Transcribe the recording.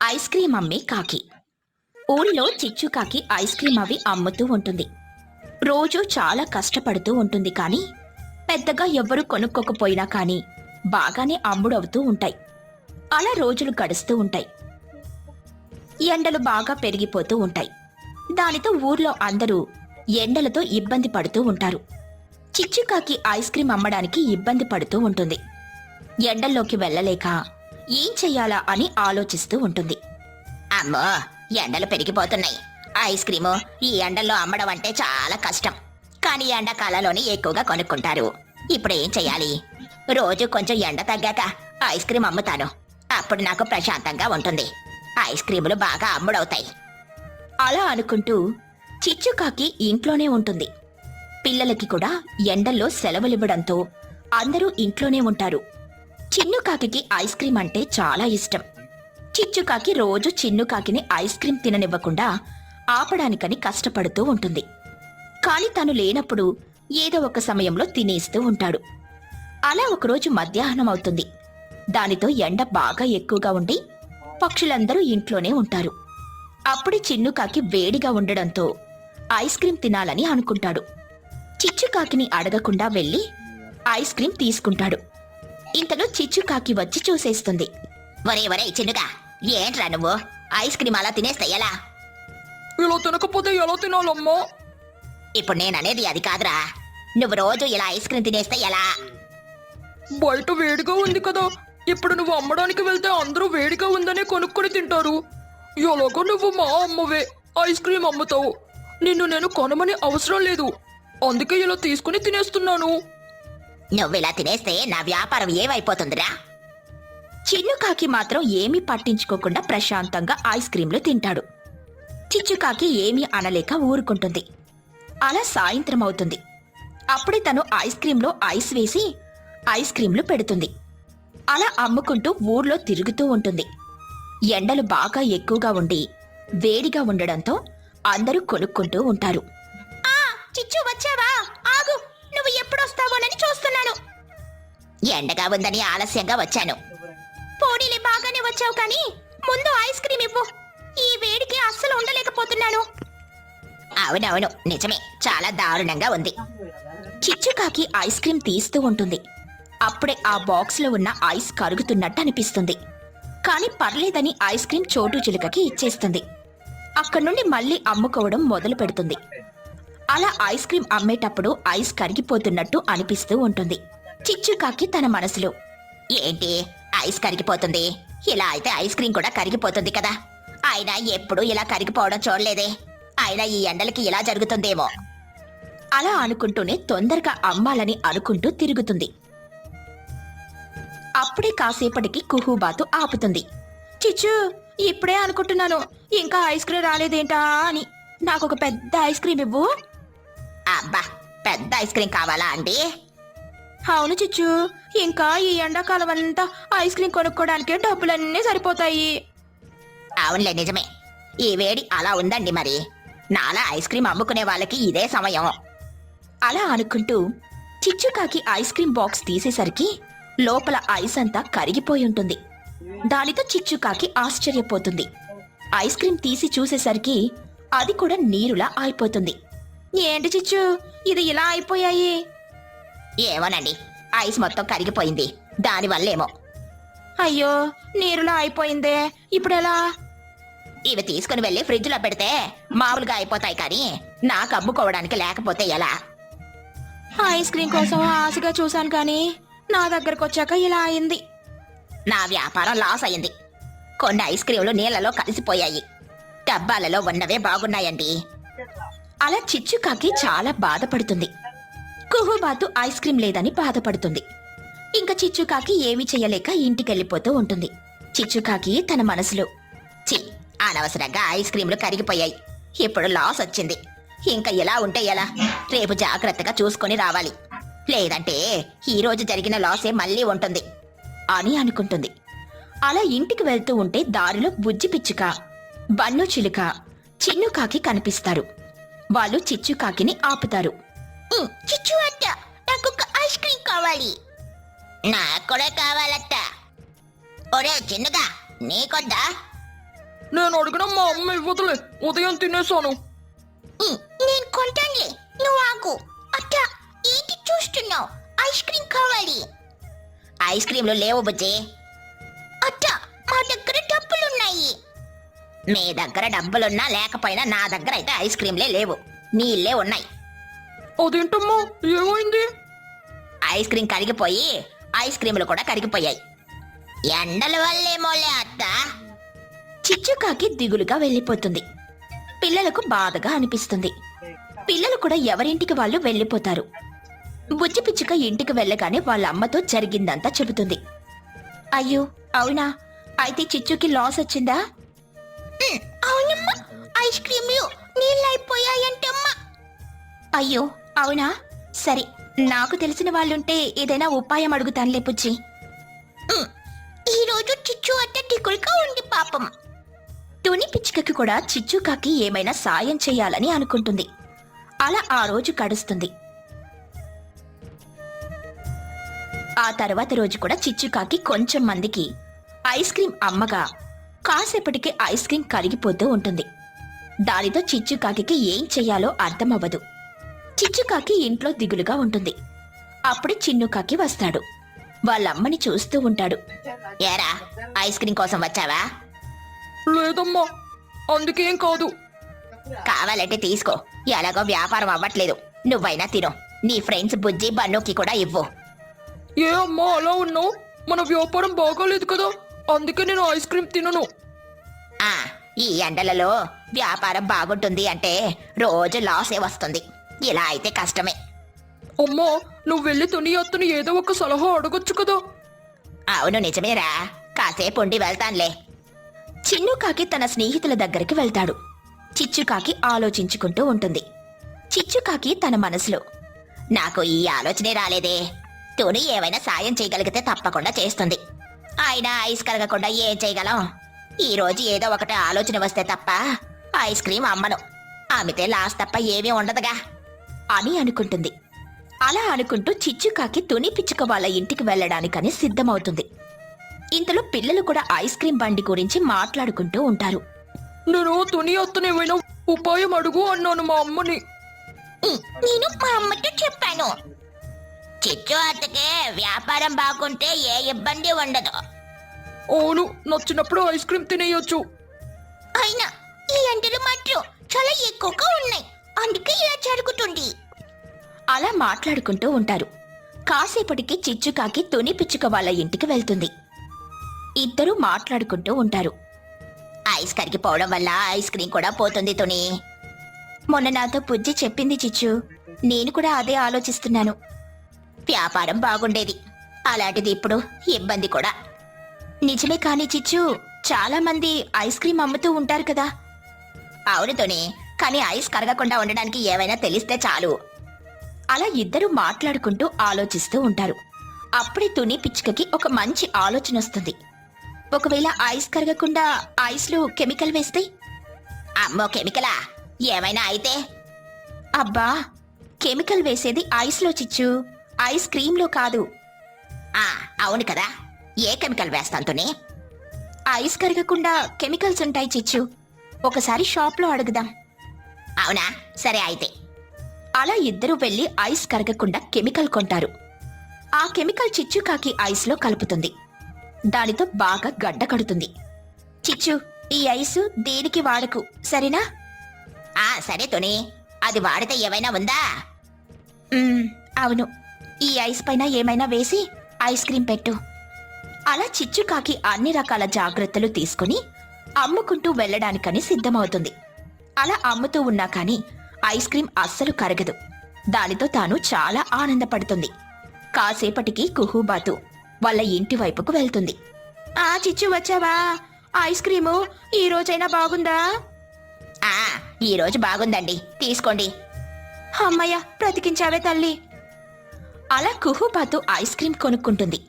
Ice cream అమ్మే కాకి. ఊళ్ళో చిచ్చుకాకి ఐస్ క్రీం అవి అమ్ముతూ ఉంటుంది. రోజు చాలా కష్టపడుతూ ఉంటుంది, కానీ పెద్దగా ఎవ్వరూ కొనుక్కోకపోయినా కానీ బాగానే అమ్ముడవుతూ ఉంటాయి. అలా రోజులు గడుస్తూ ఉంటాయి. ఎండలు బాగా పెరిగిపోతూ ఉంటాయి. దానితో ఊర్లో అందరూ ఎండలతో ఇబ్బంది పడుతూ ఉంటారు. చిచ్చుకాకి ఐస్ క్రీం అమ్మడానికి ఇబ్బంది పడుతూ ఉంటుంది. ఎండల్లోకి వెళ్ళలేక ఏం చెయ్యాలా అని ఆలోచిస్తూ ఉంటుంది. అమ్మో, ఎండలు పెరిగిపోతున్నాయి. ఐస్ క్రీము ఈ ఎండల్లో అమ్మడం అంటే చాలా కష్టం. కానీ ఎండాకాలంలోనే ఎక్కువగా కొనుక్కుంటారు. ఇప్పుడు ఏం చెయ్యాలి? రోజు కొంచెం ఎండ తగ్గాక ఐస్ క్రీం అమ్ముతాను. అప్పుడు నాకు ప్రశాంతంగా ఉంటుంది. ఐస్ క్రీములు బాగా అమ్ముడవుతాయి. అలా అనుకుంటూ చిచ్చుకాకి ఇంట్లోనే ఉంటుంది. పిల్లలకి కూడా ఎండల్లో సెలవులివ్వడంతో అందరూ ఇంట్లోనే ఉంటారు. చిన్నుకాకి ఐస్ క్రీం అంటే చాలా ఇష్టం. చిచ్చుకాకి రోజు చిన్నుకాకిని ఐస్ క్రీం తిననివ్వకుండా ఆపడానికని కష్టపడుతూ ఉంటుంది. కాని తను లేనప్పుడు ఏదో ఒక సమయంలో తినేస్తూ ఉంటాడు. అలా ఒకరోజు మధ్యాహ్నం అవుతుంది. దానితో ఎండ బాగా ఎక్కువగా ఉండి పక్షులందరూ ఇంట్లోనే ఉంటారు. అప్పుడే చిన్నుకాకి వేడిగా ఉండడంతో ఐస్ క్రీం తినాలని అనుకుంటాడు. చిచ్చుకాకిని అడగకుండా వెళ్లి ఐస్ క్రీం తీసుకుంటాడు. ఇంతలో చిచ్చుకాకి వచ్చి చూసేస్తుంది. ఒరే ఒరే చిన్నుగా, ఏంట్రా నువ్వు ఐస్ క్రీం అలా తినేస్తే ఎలా? ఇలా తినకపోతే ఎలా తినాలమ్మా? ఇప్పుడు నేననేది అది కాదురా. నువ్వు రోజు ఇలా ఐస్ క్రీం తినేస్తే ఎలా? బయట వేడిగా ఉంది కదా. ఇప్పుడు నువ్వు అమ్మడానికి వెళ్తే అందరూ వేడిగా ఉందనే కొనుక్కొని తింటారు. ఎలాగో నువ్వు మా అమ్మవే, ఐస్ క్రీం అమ్ముతావు. నిన్ను నేను కొనమని అవసరం లేదు. అందుకే ఇలా తీసుకుని తినేస్తున్నాను. నువ్విలా తినేస్తే నా వ్యాపారం ఏమైపోతుందిరా? చిన్నుకాకి మాత్రం ఏమీ పట్టించుకోకుండా ప్రశాంతంగా ఐస్ క్రీంలు తింటాడు. చిచ్చుకాకి ఏమీ అనలేక ఊరుకుంటుంది. అలా సాయంత్రం అవుతుంది. అప్పుడే తను ఐస్ క్రీంలో ఐస్ వేసి ఐస్ క్రీంలు పెడుతుంది. అలా అమ్ముకుంటూ ఊర్లో తిరుగుతూ ఉంటుంది. ఎండలు బాగా ఎక్కువగా ఉండి వేడిగా ఉండడంతో అందరూ కొనుక్కుంటూ ఉంటారు. చిచ్చు వచ్చావా? ఆగు, నువ్వు ఎప్పుడొస్తావోనని చూస్తున్నాను. ఎండగా ఉందని ఆలస్యంగా వచ్చాను. పోనీలే, బాగానే వచ్చావు, కానీ ముందు ఐస్ క్రీం ఇవ్వు. ఈ వేడికి అస్సలు ఉండలేకపోతున్నాను. అవునవును, నిజమే, చాలా దారుణంగా ఉంది. చిచ్చుకాకి ఐస్ క్రీం తీస్తూ ఉంటుంది. అప్పుడే ఆ బాక్స్ లో ఉన్న ఐస్ కరుగుతున్నట్టు అనిపిస్తుంది. కాని పర్లేదని ఐస్ క్రీం చోటు చిలుకకి ఇచ్చేస్తుంది. అక్కడి నుండి మళ్ళీ అమ్ముకోవడం మొదలు పెడుతుంది. అలా ఐస్ క్రీం అమ్మేటప్పుడు ఐస్ కరిగిపోతున్నట్టు అనిపిస్తూ ఉంటుంది. చిచ్చుకాకి తన మనసులో, ఏంటి ఐస్ కరిగిపోతుంది? ఇలా అయితే ఐస్ క్రీం కూడా కరిగిపోతుంది కదా. అయినా ఎప్పుడు ఇలా కరిగిపోవడం చూడలేదే. అయినా ఈ ఎండలకి ఇలా జరుగుతుందేమో. అలా అనుకుంటూనే తొందరగా అమ్మాలని అనుకుంటూ తిరుగుతుంది. అప్పుడే కాసేపటికి కుహూబాతు ఆపుతుంది. చిచ్చు, ఇప్పుడే అనుకుంటున్నాను, ఇంకా ఐస్ క్రీం రాలేదేంటా అని. నాకొక పెద్ద ఐస్ క్రీం ఇవ్వు. అబ్బా, పెద్ద ఐస్ క్రీం కావాలా అండి? అవును చిచ్చు, ఇంకా ఈ ఎండాకాలం అంతా ఐస్ క్రీం కొనుక్కోవడానికే డబ్బులన్నీ సరిపోతాయి. అవునులే, నిజమే. ఈ వేడి అలా ఉందండి. మరి నాలా ఐస్ క్రీం అమ్ముకునే వాళ్ళకి ఇదే సమయం. అలా అనుకుంటూ చిచ్చుకాకి ఐస్ క్రీం బాక్స్ తీసేసరికి లోపల ఐస్ అంతా కరిగిపోయి ఉంటుంది. దానితో చిచ్చుకాకి ఆశ్చర్యపోతుంది. ఐస్ క్రీం తీసి చూసేసరికి అది కూడా నీరులా అయిపోతుంది. ఏంటి చిచ్చు, ఇది ఇలా అయిపోయాయి? ఏమోనండి, ఐస్ మొత్తం కరిగిపోయింది, దానివల్లేమో. అయ్యో, నీరులా అయిపోయిందే, ఇప్పుడెలా? ఇవి తీసుకుని వెళ్ళి ఫ్రిడ్జ్ లో పెడితే మామూలుగా అయిపోతాయి, కానీ నాకు అమ్ముకోవడానికి లేకపోతే ఎలా? ఐస్ క్రీం కోసం ఆశగా చూశాను, కానీ నా దగ్గరకు వచ్చాక ఇలా అయింది. నా వ్యాపారం లాస్ అయింది. కొన్ని ఐస్ క్రీంలు నీళ్లలో కలిసిపోయాయి. డబ్బాలలో ఉన్నవే బాగున్నాయండి. అలా చిచ్చుకాకి చాలా బాధపడుతుంది. కుహూబాతు ఐస్ క్రీం లేదని బాధపడుతుంది. ఇంకా చిచ్చుకాకి ఏమీ చెయ్యలేక ఇంటికెళ్ళిపోతూ ఉంటుంది. చిచ్చుకాకి తన మనసులో, చి, అనవసరంగా ఐస్ క్రీంలు కరిగిపోయాయి. ఇప్పుడు లాస్ వచ్చింది. ఇంకా ఎలా ఉంటే ఎలా? రేపు జాగ్రత్తగా చూసుకొని రావాలి, లేదంటే ఈ రోజు జరిగిన లాసే మళ్ళీ ఉంటుంది అని అనుకుంటుంది. అలా ఇంటికి వెళ్తూ ఉంటే దారిలో బుజ్జి పిచ్చుక, బన్ను చిలుక, చిన్నుకాకి కనిపిస్తారు. వాళ్ళు చిచ్చుకాకిని ఆపుతారు. చిచ్చు అత్త, నాకొక ఐస్ క్రీం కావాలి. నాకు కూడా కావాలత్త. ఒరే చిన్నగా నీకొద్దా? నేను అడిగిన మా అమ్మ ఇవ్వదులే, ఉదయం తినేసాను. నేను కొంటానులే, నువ్వు ఆగు. అత్త ఏంటి చూస్తున్నావు? ఐస్ క్రీమ్ కావాలి. ఐస్ క్రీంలు లేవు బుజ్జి. అత్త మా దగ్గర డబ్బులున్నాయి. మీ దగ్గర డబ్బులున్నా లేకపోయినా నా దగ్గర అయితే ఐస్ క్రీంలే లేవు, నీళ్ళే ఉన్నాయి. అదేంటమ్మా, ఏమైంది? ఐస్ క్రీం కరిగిపోయి ఐస్ క్రీములు కూడా కరిగిపోయాయి. ఎండల వల్లేమోలే అత్త. చిచ్చుకాకి దిగులుగా వెళ్ళిపోతుంది. పిల్లలకు బాధగా అనిపిస్తుంది. పిల్లలు కూడా ఎవరింటికి వాళ్ళు వెళ్ళిపోతారు. బుజ్జి పిచ్చుక ఇంటికి వెళ్ళగానే వాళ్ళ అమ్మతో జరిగిందంతా చెబుతుంది. అయ్యో అవునా, అయితే చిచ్చుకి లాస్ వచ్చిందా? అవునమ్మా, ఐస్ క్రీంలు నీళ్ళైపోయాయంటమ్మా. అయ్యో అవునా, సరే నాకు తెలిసిన వాళ్ళుంటే ఏదైనా ఉపాయం అడుగుతానులే పుచ్చి. ఈరోజు చిచ్చు అత్త టికులుగా ఉంది పాపం. తుని పిచ్చుకకి కూడా చిచ్చుకాకి ఏమైనా సాయం చేయాలని అనుకుంటుంది. అలా ఆ రోజు గడుస్తుంది. ఆ తర్వాత రోజు కూడా చిచ్చుకాకి కొంచెం మందికి ఐస్ క్రీం అమ్మగా కాసేపటికి ఐస్ క్రీం కరిగిపోతూ ఉంటుంది. దానితో చిచ్చుకాకి ఏం చెయ్యాలో అర్థమవ్వదు. చిచ్చుకాకి ఇంట్లో దిగులుగా ఉంటుంది. అప్పుడు చిన్నుకాకి వస్తాడు. వాళ్ళమ్మని చూస్తూ ఉంటాడు. ఏరా ఐస్ క్రీం కోసం వచ్చావా? లేదమ్మా, అందుకేం కాదు. కావాలంటే తీసుకో, ఎలాగో వ్యాపారం అవ్వట్లేదు, నువ్వైనా తిను. నీ ఫ్రెండ్స్ బుజ్జి బన్నుకి కూడా ఇవ్వు. ఏ అమ్మా అలా ఉన్నావు? మన వ్యాపారం బాగోలేదు కదా, అందుకే నేను ఐస్ క్రీం తినను. ఈ ఎండలలో వ్యాపారం బాగుంటుంది అంటే రోజు లాసే వస్తుంది. ఇలా అయితే కష్టమే. అమ్మా, నువ్వు వెళ్ళి తుని అత్తని ఏదో ఒక సలహా అడగొచ్చు కదా. అవును నిజమేరా, కాసేపు ఉండి వెళ్తాన్లే. చిన్నుకాకి తన స్నేహితుల దగ్గరికి వెళ్తాడు. చిచ్చుకాకి ఆలోచించుకుంటూ ఉంటుంది. చిచ్చుకాకి తన మనసులో, నాకు ఈ ఆలోచనే రాలేదే. తుని ఏమైనా సాయం చేయగలిగితే తప్పకుండా చేస్తుంది. అయినా ఐస్ కరగకుండా ఏం చేయగలం? ఈ రోజు ఏదో ఒకటి ఆలోచన వస్తే తప్ప ఐస్ క్రీం అమ్మను. అమ్మితే లాస్ తప్ప ఏమీ ఉండదుగా అని అనుకుంటుంది. అలా అనుకుంటూ చిచ్చుకాకి తుని పిచ్చుక వాళ్ళ ఇంటికి వెళ్ళడానికని సిద్ధమవుతుంది. ఇంతలో పిల్లలు కూడా ఐస్ క్రీం బండి గురించి మాట్లాడుకుంటూ ఉంటారు. నేను తుని అత్తని ఏమైనా ఉపాయం అడుగు అన్నాను మా అమ్మని. నేను మా అమ్మతో చెప్పాను. చిచ్చు అత్తకే వ్యాపారం బాగుంటే ఏ ఇబ్బంది ఉండదు. అవును, నచ్చినప్పుడు ఐస్ క్రీం తినేయొచ్చు. అయినా ఈ ఎండలు మాత్రం చాలా ఎక్కువగా ఉన్నాయి, అందుకే ఇలా జరుగుతుంది. అలా మాట్లాడుకుంటూ ఉంటారు. కాసేపటికి చిచ్చుకాకి తుని పిచ్చుక వాళ్ళ ఇంటికి వెళ్తుంది. ఇద్దరూ మాట్లాడుకుంటూ ఉంటారు. ఐస్ కరిగిపోవడం వల్ల ఐస్ క్రీం కూడా పోతుంది తుని. మొన్న నాతో బుజ్జి చెప్పింది చిచ్చు, నేను కూడా అదే ఆలోచిస్తున్నాను. వ్యాపారం బాగుండేది, అలాంటిది ఇప్పుడు ఇబ్బంది కూడా. నిజమే కానీ చిచ్చు, చాలా మంది ఐస్ క్రీం అమ్ముతూ ఉంటారు కదా. అవును తుని, కానీ ఐస్ కరగకుండా ఉండడానికి ఏమైనా తెలిస్తే చాలు. అలా ఇద్దరు మాట్లాడుకుంటూ ఆలోచిస్తూ ఉంటారు. అప్పుడే తుని పిచ్చుకకి ఒక మంచి ఆలోచన వస్తుంది. ఒకవేళ ఐస్ కరగకుండా ఐస్లో కెమికల్ వేస్తే? అమ్మో కెమికలా? ఏమైనా అయితే? అబ్బా, కెమికల్ వేసేది ఐస్లో చిచ్చు, ఐస్ క్రీంలో కాదు. అవును కదా, ఏ కెమికల్ వేస్తాను తుని? ఐస్ కరగకుండా కెమికల్స్ ఉంటాయి చిచ్చు, ఒకసారి షాప్లో అడుగుదాం. అవునా, సరే అయితే. అలా ఇద్దరూ వెళ్లి ఐస్ కరగకుండా కెమికల్ కొంటారు. ఆ కెమికల్ చిచ్చుకాకి ఐస్లో కలుపుతుంది. దానితో బాగా గడ్డ కడుతుంది. చిచ్చు, ఈ ఐసు దేనికి వాడకు, సరేనా? సరే తుని, అది వాడితే ఏమైనా ఉందా? అవును, ఈ ఐస్ పైన ఏమైనా వేసి ఐస్ క్రీం పెట్టు. అలా చిచ్చుకాకి అన్ని రకాల జాగ్రత్తలు తీసుకుని అమ్ముకుంటూ వెళ్ళడానికని సిద్ధమవుతుంది. అలా అమ్ముతూ ఉన్నా కాని ఐస్ క్రీం అస్సలు కరగదు. దానితో తాను చాలా ఆనందపడుతుంది. కాసేపటికి కుహుబాతు వాళ్ళ ఇంటి వైపుకు వెళ్తుంది. చిచ్చు వచ్చావా? ఐస్ క్రీము ఈ రోజైనా బాగుందా? ఈ రోజు బాగుందండి, తీసుకోండి. అమ్మయ్య, బ్రతికించావే తల్లి. అలా కుహుబాతు ఐస్ క్రీం కొనుక్కుంటుంది.